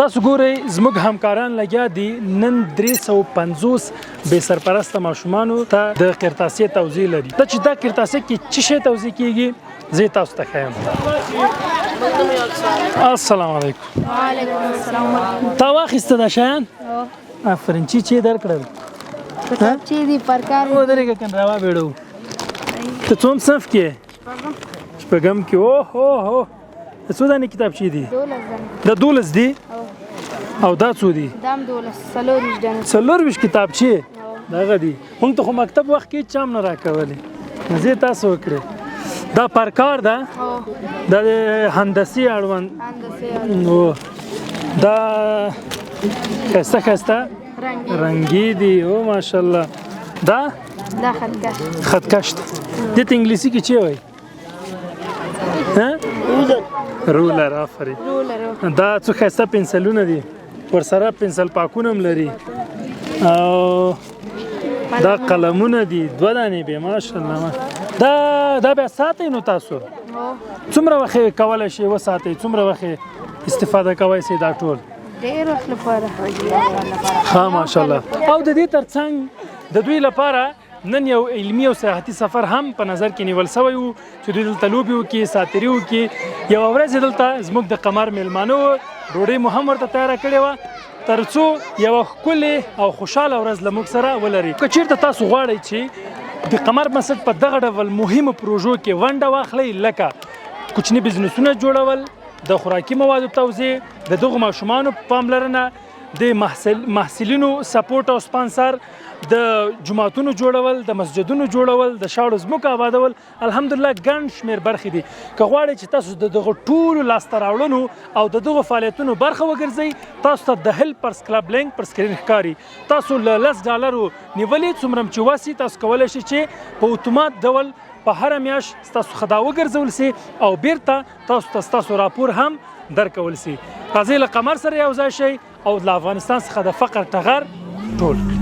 تاسو ګورئ زموږ همکاران لګیا دي نن 350 بې سرپرسته ماشومانو ته د قرطاسیې توزیع لري. ته چې دا قرطاسیه کې څه شی توزیع کیږي زه ته ښیم. السلام علیکم. وعلیکم السلام. تا واخیسته دا شیان؟ آفرین. چې درکړل کتابچې دي پرکار ودرېږه کنه راوا بیړو. ته څوم صنف کې یې؟ شپږم کې. اوهو څو دانې کتابچې دي؟ 12 دانې. دا 12 دي؟ او دا څو دي؟ دا هم 12. 24 دانې. 24 کتابچې دغه دي. موږ ته خو مکتب وخت کې چا هم نه راکولې. مزې تاسو وکړې. دا پرکار ده؟ دا د هندسي اړوند دا ښایسته ښایسته رنګي دي. او ماشاءالله. دا خطکش ده. دې ته انګلیسي کې څه وایي؟ رولر. آفرین. دا څو ښایسته پنسلونه دي، ورسره پنسل پاکونه هم لري. او دا قلمونه دي 2 دانې به. ماشاءالله. دا بیا ساتئ نو تاسو څومره وخت کولی شئ وساتئ؟ څومره وخت استفاده کوئ سئ دا ټول؟ ډېر وخت لپاره. ها ماشاءالله. او د دې ترڅنګ د دوی لپاره نن یو علمي او سیاحتي سفر هم په نظر کې نیول سوی و چې دوی دلته لوبې وکړي، ساتیري وکړي. یوه ورځ دلته زموږ د قمر میلمانه وو، ډوډۍ مو هم ورته تیاره کړې وه تر څو یوه ښکلې او خوشحاله ورځ له موږ سره ولري. که چېرته تاسو غواړئ چې د قمر مسجد په دغه ډول مهمو پروژو کې ونډه واخلئ، لکه کوچني بزنسونه جوړول، د خوراکي موادو توزیع، د دغو ماشومانو پاملرنه، د محصلینو سپورټ او سپانسر، د جوماتونو جوړول، د مسجدونو جوړول، د شاړو ځمکو آبادول، الحمدلله ګڼ شمېر برخې دي. که غواړئ چې تاسو د دغو ټولو لاسته راوړنو او د دغو فعالیتونو برخه وګرځئ، تاسو ته د هیلپرز کلب لینک پر سکرین ښکاري. تاسو له $10 نیولې څومره چې وسي تاسو کولی شئ چې په اتومات ډول په هره میاشت ستاسو خدا وګرځول سي او بیرته تاسو ته ستاسو راپور هم درکول سي. راځئ له قمر سره یو ځای شئ او له افغانستان څخه د فقر ټغر ټول